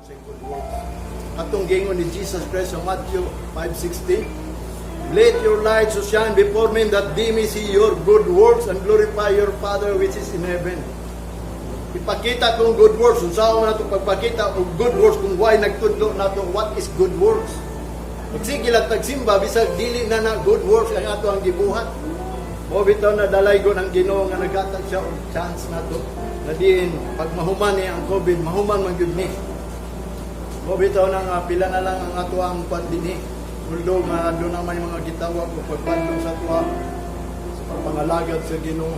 sa good works. Atong gingon ni Jesus Christ sa Matthew 5:16, "Let your light so shine before men that they may see your good works and glorify your Father which is in heaven." Ipakita tong good works. Unsaon na itong pagpakita og good works kung why nagtudlo na ito what is good works. Magsige lang tagsimba bisag dili na good works ang ato ang gibuhat. Mo bitaw na dalaygon ang Ginoo nga naghatag siya og chance nato na diin pag mahuman ni ang COVID mahuman man gyud ni. Mo bitaw na nga pila na lang ang ato ang pandini. Although nga doon naman yung mga gitawag o pagbandong sa tuwa sa pagpangalagad sa Ginoo.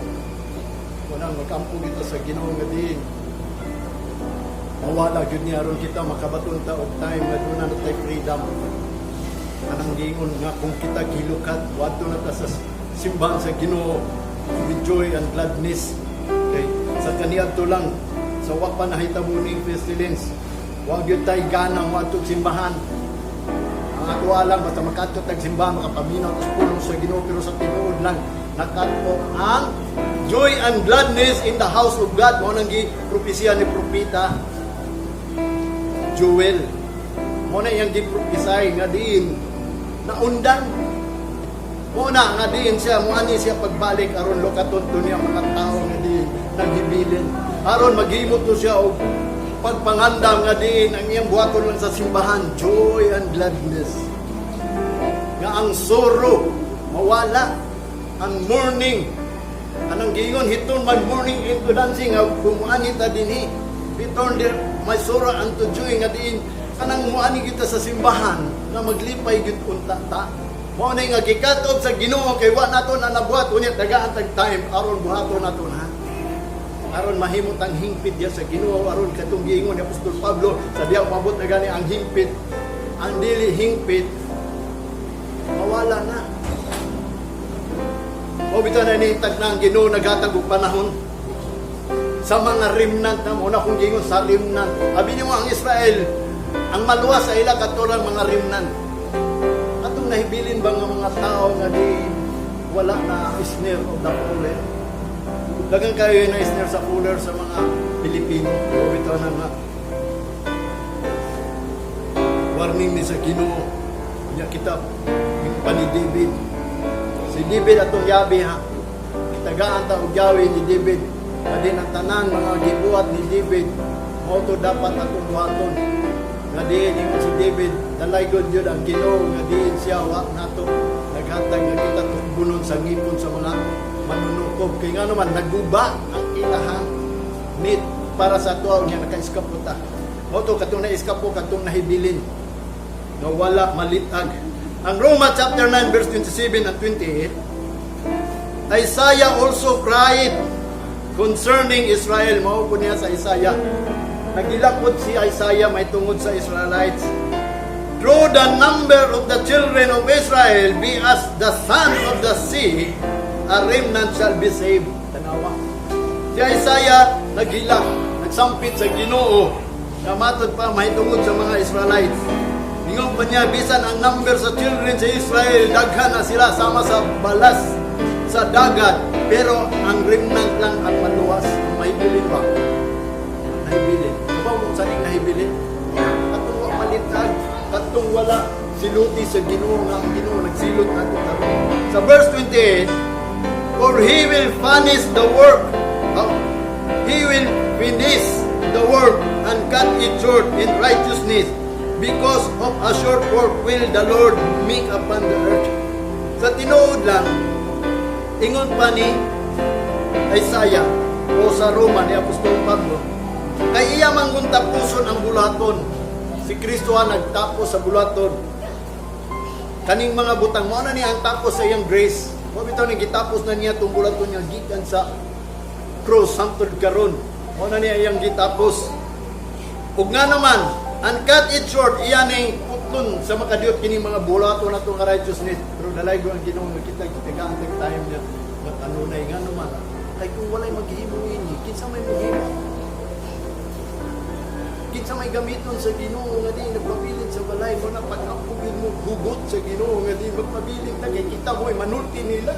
Kunang magkampo kita sa Ginoo nga diin. Mawala gyud ni aron kita makabaton ta og time nga doon na tay freedom. Anang gingon nga kung kita gilukat wadto na ta sa simbahan sa Ginoo with joy and gladness. Okay, sa kaniadto lang sa wa pa nahitabo ning pestilence. Wa gyud tay ganang wadto simbahan. Ang ato alam basta makadto tag simbahan makapaminaw tas pulong sa Ginoo pero sa tinuod lang nakadto ang joy and gladness in the house of God. Mao nang gipropesya ni propeta Joel. Mo na iyang gipropesay nga diin naundan. Muna nga diin siya, muani siya pagbalik aron lokaton to niya mga tao nga diin naghibilin. Aron maghimot to siya og pagpangandam nga diin ang iyang buhaton lang sa simbahan, joy and gladness. Nga ang sorrow mawala, ang mourning. Anong gingon hiton my mourning into dancing nga kumuani ta dinhi. Return there my sorrow unto joy nga diin kanang muani kita sa simbahan na maglipay gyud unta ta. Mao na nga gikatob sa Ginoo kay wa nato na nabuhat unya dagaan tag time aron buhaton nato na. Aron mahimot ang hingpit diya sa Ginoo aron katong giingon ni Apostol Pablo sa diha umabot na gani ang hingpit ang dili hingpit mawala na. O bitaw na ni tag na ang Ginoo naghatag og panahon sa mga remnant na una kung gingon sa remnant. Abi nimo ang Israel ang maluwas sa ila katurang mga remnant. Atong nahibilin ba nga mga tao nga di wala na snare of the fuller. Dagang kayo na snare sa fuller sa mga Pilipino. O bitaw na nga. Warning ni sa Ginoo. Niya kita pa ni David. Si David atong yabi ha. Tagaan ta og yawi ni David. Kadi ang tanan mga gibuhat ni David. Mao to dapat atong buhaton. Nga diin ingon si David, dalaygon yun ang Ginoo nga diin siya wa nato naghatag nga kita bunon sa ngipon sa mga manunukob kay nga naman naguba ang ilahang need para sa tuwa nga naka-eskapo ta. Mo to katong na-eskapo katong nahibilin nga wala malitag. Ang Roma chapter 9 verse 27 and 28, Isaiah also cried concerning Israel. Mao po niya sa Isaiah. Nagilakot si Isaiah may tungod sa Israelites. Though the number of the children of Israel be as the sand of the sea, a remnant shall be saved. Tanawa. Si Isaiah naghilak, nagsampit sa Ginoo. Kamatod pa may tungod sa mga Israelites. Ingon pa niya, bisan ang number sa children sa Israel, daghan na sila sama sa balas sa dagat. Pero ang remnant lang ang maluwas. May bilin ba? Nahibilin. Diba kung saan yung nahibilin? Katong wala malitag, katong wala siluti sa Ginoo nga ang Ginoo nagsilot nato karon. Sa verse 28, for He will finish the work. He will finish the work and cut it short in righteousness. Because of a short work will the Lord make upon the earth. Sa tinuod lang, ingon pa ni Isaiah o sa Roma ni Apostol Pablo, kay iya manggun tapuson ang bulaton. Si Kristo ang nagtapos sa bulaton. Kaning mga butang mo na niya ang tapos sa iyang grace. Mo bitaw ni gitapos na niya tong bulaton niya gikan sa cross hangtod karon. Mo na niya iyang gitapos. Ug nga naman, and cut it short iya ning putlon sa makadiot kini mga bulaton nato nga righteousness. Pero dalay go ang Ginoo kita kitagaan tag time niya. Matanunay nga naman. Kay kung walay maghimo ini, kinsa may maghimo? Kinsa may gamiton sa Ginoo nga di nagpabilin sa balay mo na pag-apugin mo hugot sa Ginoo nga di magpabilin ta kay kita mo'y manulti nila.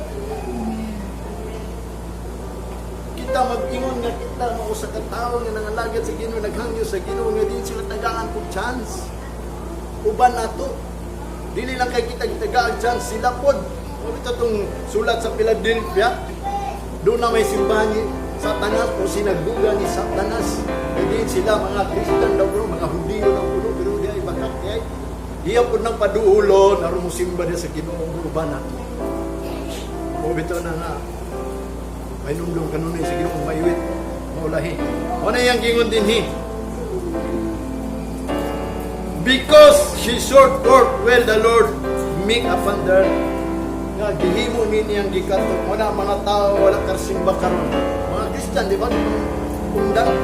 Kita kita mag-ingon nga kita mao sa katawo nga nangalagad sa Ginoo, naghangyo sa Ginoo nga din sila tagaan kog chance. Uban nato. Dili lang kay kita gitagaan chance sila pod. Mo ito tong sulat sa Philadelphia. Doon na may simbahan ni Satanas o sinagduga ni Satanas. Hindi sila mga Christian daw bro, mga Hudiyo daw bro, pero di ay bakit kaya. Iya po ng paduulon, aron mo simba niya sa Ginoo uban nato. O bitaw na nga. May nundong kanunay sa Ginoo mayuwit. Maulahi. O na yung gingon din hi. Because she short forth will the Lord make upon her. Nga gihimo ni niyang gikato. O na mga tao wala karsimba karon. Mga Christian, di ba? Undang.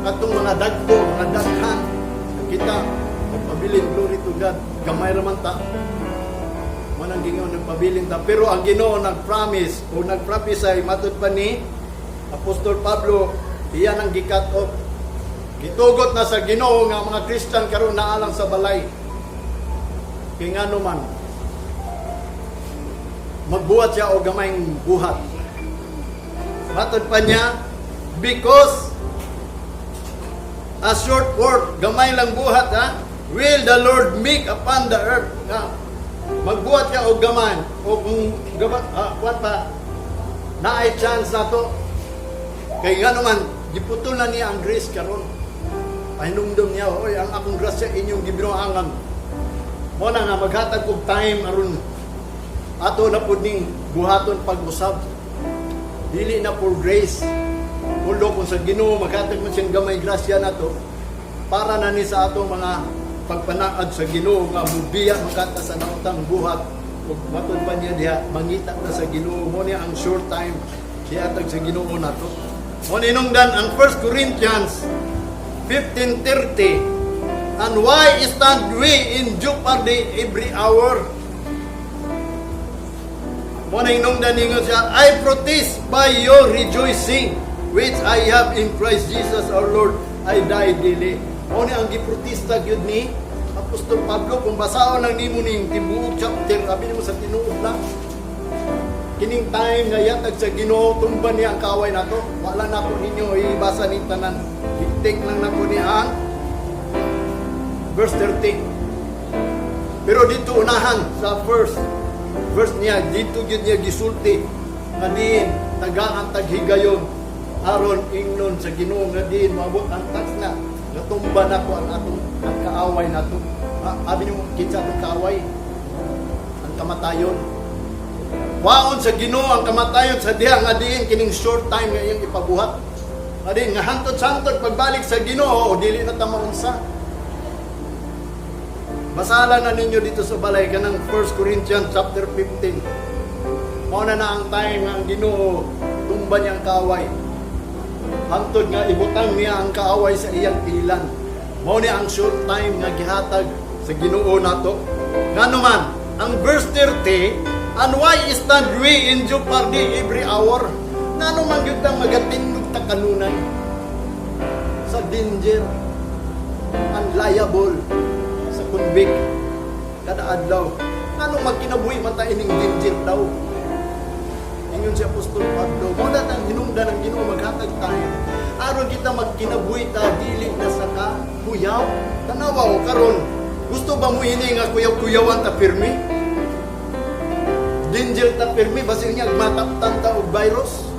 Atong mga dagko, mga daghan. Kita, magpabiling glory to God. Gamay raman ta. Manang gingon ng pabiling ta. Pero ang Ginoo nag-promise o nag-prophesy matud pa ni Apostol Pablo, iyan ang gikat off. Gitugot na sa Ginoo nga mga Christian karon naalang sa balay. Kay ngano man magbuhat siya o gamayng buhat. Matud pa niya, because a short word, gamay lang buhat ha, will the Lord make upon the earth. Magbuhat ka o gaman o kung kuwan pa na ay chance na to kay nga naman giputol na niya ang grace karon pahinumdum niya oy ang akong grasya inyong gibinuangan mo na nga maghatag og time aron ato na pud ning buhaton pag-usab dili na for grace kulo kung sa Ginoo maghatag man siyang gamay grasya nato para na ni sa ato mga pagpanaad sa Ginoo nga mubiya makata sa nautang buhat ug matud pa niya diha mangita na sa Ginoo mo niya ang short time siatag sa Ginoo nato mo ninungdan ang 1 Corinthians 15:30 and why stand we in jeopardy every hour mo ninungdan ningon siya I protest by your rejoicing which I have in Christ Jesus our Lord I die daily. O ni ang giprotesta gyud ni Apostol Pablo kung basahon lang nimo ning tibuok chapter abi nimo sa tinuod lang kining time nga yatag sa Ginoo tumban niya ang kaaway nato wala na po ninyo ibasa ni tanan take lang na po niya ang verse 30 pero dito unahan sa verse niya dito gyud niya gisulti nga diin tagaan taghigayon aron ingnon sa Ginoo nga diin maabot ang tax na natumba na ko ang atong ang kaaway nato. Abi nimo kinsa atong kaaway? Ang kamatayon. Waon sa Ginoo ang kamatayon sa diha nga diin kining short time nga iyang ipabuhat. Adin nga hantod-hantod pagbalik sa Ginoo o dili na ta maunsa. Basahan na ninyo dito sa balay kanang 1 Corinthians chapter 15. Mao na ang time nga ang Ginoo tumba niya ang kaaway. Hantod nga ibutang niya ang kaaway sa iyang ilan. Mao ni ang short time nga gihatag sa Ginoo nato. Ngano man ang verse 30, and why stand we in jeopardy every hour? Ngano man gyud tang magatindog ta kanunay sa danger unliable sa convict kada adlaw. Ngano magkinabuhi man ta ining danger daw? Ingon si Apostol Pablo, mo na tang hinungdan ang Ginoo maghatag tayo. Aron kita magkinabuhi ta dili na sa kuyaw. Tanawa karon, gusto ba mo ini nga kuyaw-kuyawan ta pirmi? Danger ta pirmi basin niya mataptan ta og virus.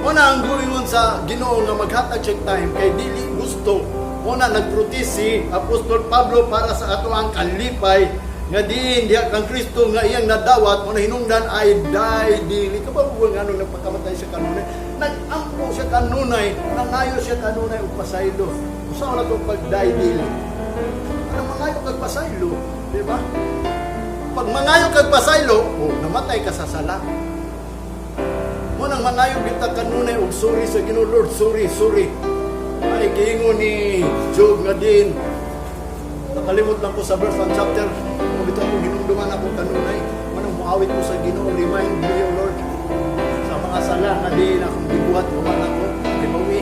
Mo na ang guingon sa Ginoo nga maghatag check time kay dili gusto. Mo na nagprotest si Apostol Pablo para sa ato ang kalipay nga diin diha kang Kristo nga iyang nadawat mo na hinungdan ay die dili kababuan nga nung nagpakamatay siya kanunay nagampo siya kanunay nangayo siya kanunay og pasaylo usa na to pag die dili ano mangayo kag pasaylo di ba pag mangayo kag pasaylo namatay ka sa sala mo nang mangayo kita kanunay og sorry sa Ginoo Lord sorry ay giingon ni Job nga din nakalimot lang ko sa verse 1 chapter kung ito ako ginumduman ako kanunay manang muawit ko sa Ginoo remind me O Lord sa mga sala na di na akong gibuhat human ako limawi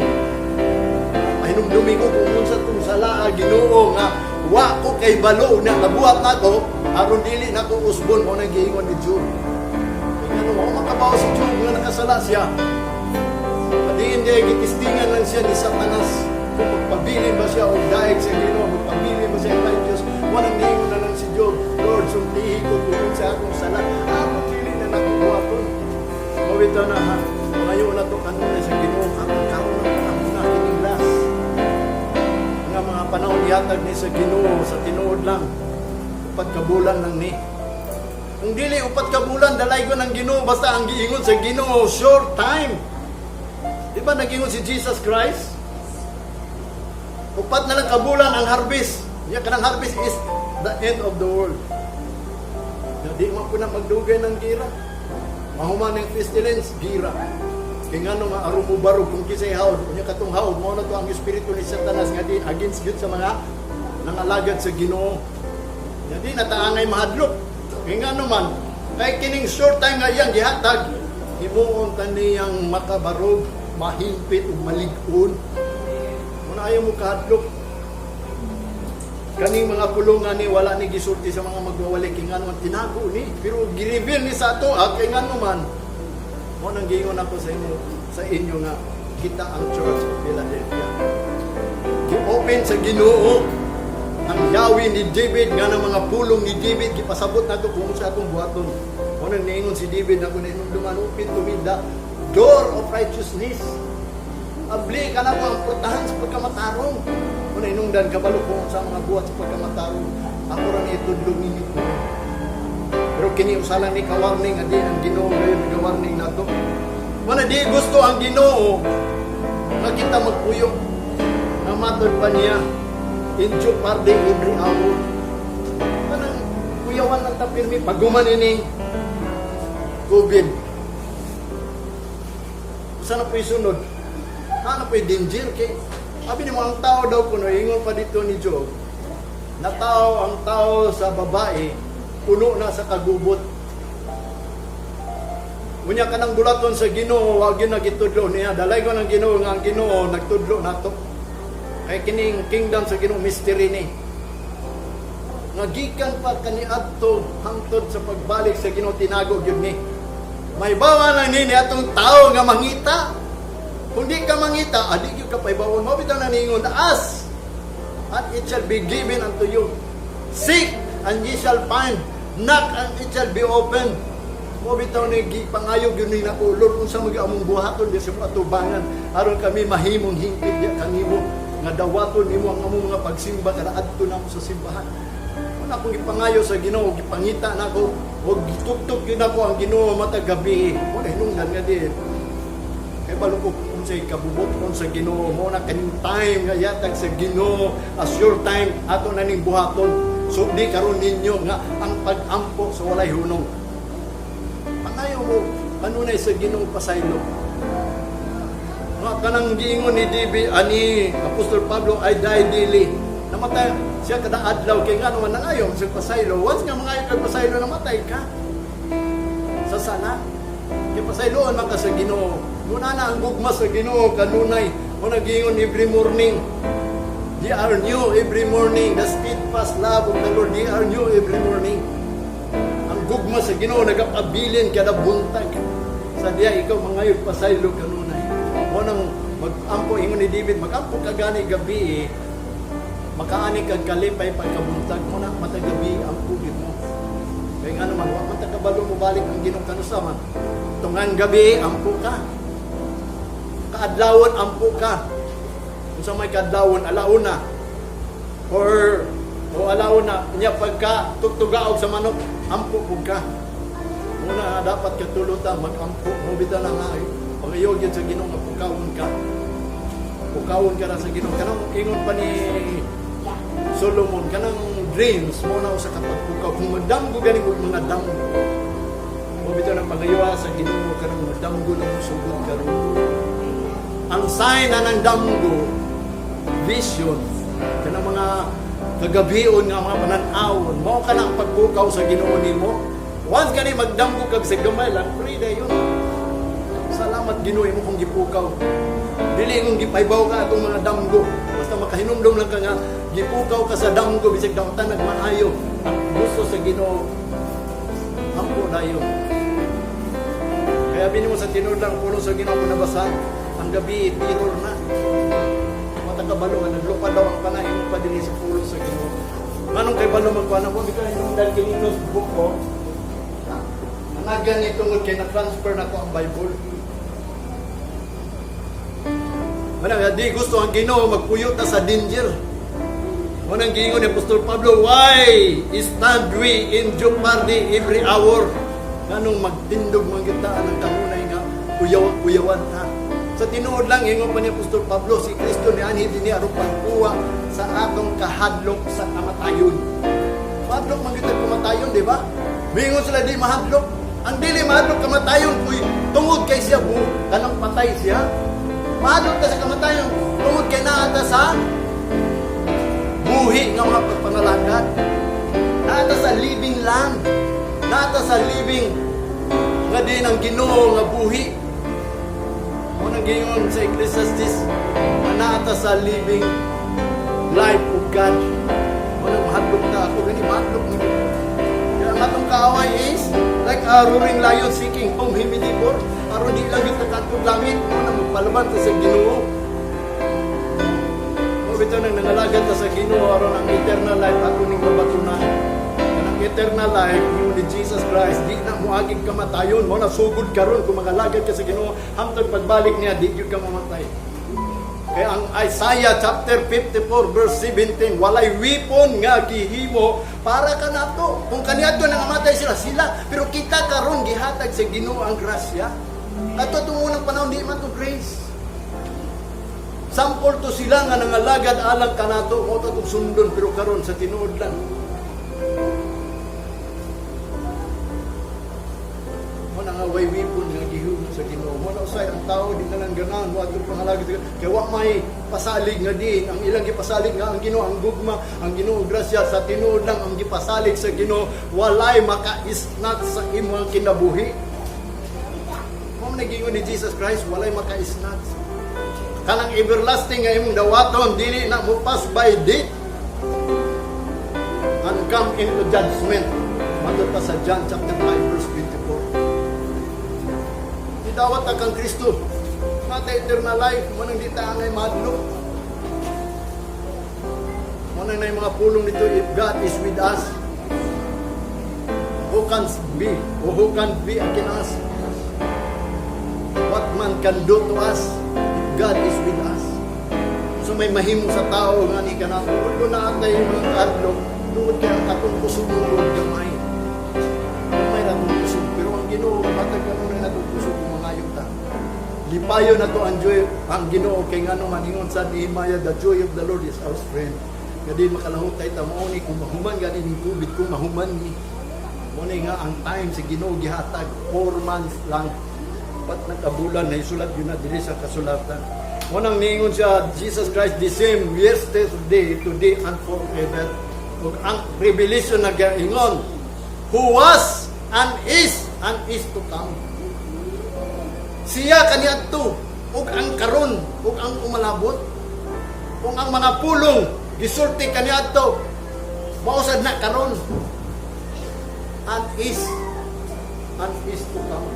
pahinumdumi ko kung unsa tong sala Ginoo nga wa ko kay balo na nabuhat nako aron dili nako usbon mo nang giingon ni Job ano mo makabaw si Job nga sala siya. Hindi gitistingan lang siya ni Satanas kung magpabilin ba siya o daig sa Ginoo, magpabilin ba siya kay Diyos. Walang niingon na lang si Job, Lord, sumpihi ko tungkol sa akong sala. Ako pili na nakukuha. Mawita na ha, ngayon na ito kanunay sa Ginoo, karon na panahon na kiniglas. Nga mga panahon yatag ni sa Ginoo, sa tinuod lang, upat kabulan lang ni. Kung dili upat kabulan, dalay ko ng Ginoo, basta ang giingon sa Ginoo, short time. Di ba nag-ingon si Jesus Christ? Upat na lang kabulan ang harvest. Yan kanang harvest is the end of the world. Di mo po na magdugay ng gira. Mahuman ng pestilence, gira. Kaya nga nung arumo-barog kung kisay haod, kung katong haod, mo na to ang espiritu ni Satanas nga di against good sa mga nangalagad sa Ginoo. Di nataangay mahadlok. Kaya nga naman, kay kining short time nga iyang gihatag, himuon taniyang makabarog, mahimpit o malig-on. Muna ayaw mo kahadlok. Kaning mga pulungan ni wala ni gisulti sa mga magwawalik, kaya nga naman tinago ni. Pero gireveal ni sa ato, kaya nga naman, mo nang giingon ako sa inyo nga, kita ang Church of Philadelphia. Gi-open sa Ginoo ang yawi ni David, nga ng mga pulong ni David, gipasabot na ito kung sa atong buhaton. Mo nang niingon si David na kung nainunduman, open to me the door of righteousness. Abli ka na mo ang putahan sa pagkamatarong. Kung inungdan kabalo ko sa mga buhat sa pagkamatarong, ako rin itudlog ninyo ko. Pero kiniusalan ni kawarning, adi ang Ginoo ngayon, nagawarning na ito. Kung di gusto ang Ginoo, na kita magpuyok, na matod pa niya, injo parde every hour. Kanang kuyawan ng tapirmi, paguman ining COVID. Sana po isunod? Ano po danger kay sabi ni mo ang tao daw kuno ingon pa dito ni Job na ang tao sa babae puno na sa kagubot. Unya ka nang bulaton sa Ginoo wa gyud nagitudlo niya dalay ko ng Ginoo nga ang Ginoo nagtudlo nato kay kining kingdom sa Ginoo mystery ni nagikan pa kaniadto hangtod sa pagbalik sa Ginoo tinago gyud ni. May bawa lang nini atong tao nga mangita. Kung di ka mangita, adi ka paibawon mo, bitaw na ningon, ask, and it shall be given unto you. Seek, and ye shall find. Knock, and it shall be open. Mo bitaw ni pangayog yun ni nako, Lord, kung sa mag-among buhaton, di sa atubangan, aron kami mahimong hingpit di kanimo, nga dawaton nimo ang among mga pagsimba, kada adto na mo sa simbahan. Kung akong ipangayo sa Ginoo, gipangita na ko, huwag gituktok yun ako ang Ginoo matag gabi. Mo na hinungdan nga din. Kaya balukok kung sa ikabubot kung sa Ginoo mo na kaning time nga yatag sa Ginoo as your time ato na ning buhaton. So di karon ninyo nga ang pag-ampo sa walay hunong. Pangayo mo kanunay sa Ginoo pasaylo. Nga kanang giingon ni David ani Apostol Pablo I die daily. Namatay siya kada adlaw kay nga naman nangayo sa pasaylo. Once nga mangayo kag pasaylo namatay ka. Sa sana kay pasayloan man ka sa Ginoo. Muna na ang gugma sa Ginoo kanunay mo nagingon every morning. They are new every morning. The steadfast love of the Lord, they are new every morning. Ang gugma sa Ginoo nagapabilin kada buntag. Sa diya ikaw mangayog pasaylo kanunay. Mo nang mag-ampo ingon ni David, mag-ampo ka gani gabi makaani kag kalipay pagkabuntag mo na matag gabi ampo gid mo. Kaya nga naman wa man tagabalo mo balik ang Ginoo kanusaman. Tungan gabi ampo ka. Kaadlawon ampo ka. Kung sa may kaadlawon alauna or alauna nya pagka tugtugaog sa manok ampo pug ka. Muna dapat katulutan mag-ampo mo bitaw na nga pagayo gyud sa Ginoo nga pukawon ka. Pukawon ka ra sa Ginoo kanang ingon pa ni Solomon kanang dreams mo na usa ka pagpukaw kung magdamgo gani og mga damgo. Mo bitaw na pagayo sa Ginoo kanang magdamgo lang sugod karon. Ang sign na ng damgo, vision, kanang mga kagabion nga mga pananawon, mao ka na ang pagbukaw sa Ginoo nimo. Once ka ni magdamgo kag sa gamay lang, free na yun. Salamat Ginoo mo kung gipukaw. Dili kung gipaybaw ka atong mga damgo. Basta makahinumdom lang ka nga, gipukaw ka sa damgo, bisig daotan nagmaayo. Ang gusto sa Ginoo, ampo na yun. Kaya bini mo sa tinuod lang pulo sa Ginoo ko nabasan. Ang gabi tiror na. Matagabalo nga naglupad daw ang panahin mo pa din sa pulo sa Ginoo. Manong kay balo magkuha na ko bitaw yung dal kininos book ko. Anagan ito kay na-transfer na ko ang Bible. Manang di gusto ang Ginoo magpuyo ta sa danger. Manang giingon ni Apostol Pablo, why stand we in jeopardy every hour? Kanong magtindog manggitaan ang kanunay nga uyawan ta. Sa tinuod lang ingon pa ni Apostol Pablo, si Kristo ni anhi dinhi aron pangkuha sa atong kahadlok sa kamatayon. Mahadlok manggitag kamatayon, di ba? Mingon sila di mahadlok. Ang dili mahadlok kamatayon kuy tungod kay siya kanang patay siya. Mahadlok ta sa kamatayon tungod kay naata sa buhi nga mga pagpangalagad. Naata sa living land. Naata sa living nga din ang Ginoo nga buhi. Mo nang gingon sa Ecclesiastes, naata sa living life of God. Mo nang mahadlok ta ako gani mahadlok mo. Kaya ang atong kaaway is like a roaring lion seeking whom he may devour. Aron di lang kita katong langit mo nang magpalaban ta sa Ginoo. Mo bitaw nang nangalagan ta sa Ginoo aron ang eternal life ato ning mabatunan. Eternal life ni Jesus Christ di na muagig kamatayon mo na sugod karon kung magalagad ka sa Ginoo hangtod pagbalik niya di gyud ka mamatay. Kaya ang Isaiah chapter 54 verse 17 walay weapon nga gihimo para kanato kung kaniadto nang amatay sila pero kita karon gihatag sa Ginoo ang grasya. Ato tong unang panahon di man to grace. Sample to sila nga nangalagad alang kanato mo to sundon pero karon sa tinuod lang. Way weapon nga gihimo sa Ginoo. Mo na usay ang tao di na lang ganahan wa atong pangalagad kay wa may pasalig nga di ang ilang gipasalig nga ang Ginoo ang gugma ang Ginoo grasya sa tinuod lang ang gipasalig sa Ginoo walay makaisnat sa imong kinabuhi. Mo nagingon ni Jesus Christ walay makaisnat. Kanang everlasting nga imong dawaton dili na mo pass by date and come into judgment. Matod pa sa John chapter 5 verse 24. Dawat kang Kristo mata eternal life mo nang di ta angay madlok mo nang nay mga pulong dito if God is with us who can be against us what man can do to us if God is with us so may mahimo sa tao nga ni kana ulo na atay mga kadlok tungod kay ang atong kusog mo gamay ra tong kusog pero ang Ginoo matag kanon na atong kusog lipayo na to ang joy ang Ginoo kay ngano maningon sa Nehemiah the joy of the Lord is our strength. Kadi makalahot tay ta mao ni kung mahuman gani ning tubig kung mahuman ni mo ni nga ang time sa Ginoo gihatag 4 months lang pat nagkabulan na isulat yun na diri sa kasulatan. Mo nang ningon siya Jesus Christ the same yesterday today and forever. Ug ang revelation na gaingon who was and is to come. Siya kaniadto ug ang karon ug ang umalabot ug ang mga pulong gisulti kaniadto mausad na karon and is to come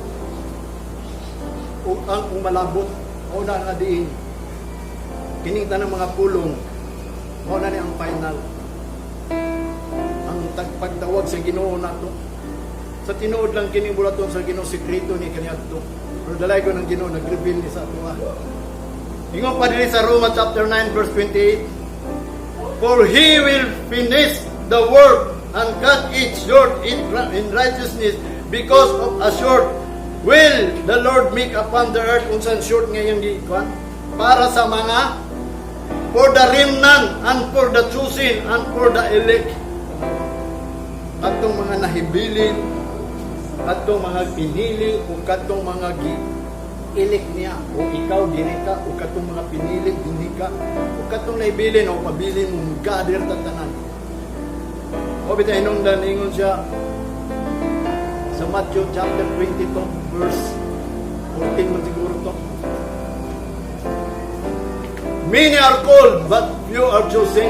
ug ang umalabot o na nga diin kining tanang mga pulong mao na ni ang final ang pagtawag sa Ginoo nato sa tinuod lang kining bulaton sa Ginoo sekreto ni kaniadto. Pero dalay ko ng Ginoo nag-reveal ni sa ato. Ingon pa diri sa Roma chapter 9 verse 28. For he will finish the work and cut it short in righteousness because of a short will the Lord make upon the earth unsan short ngayong giikuan para sa mga for the remnant and for the chosen and for the elect. Atong mga nahibilin katong mga pinili o katong mga gi-elect niya o ikaw diri ka o katong mga pinili dinhi ka o katong naibilin o pabilin mo gader tatanan o bitay nung daningon siya sa Matthew chapter 22 verse 14 mo siguro to many are called but few are chosen.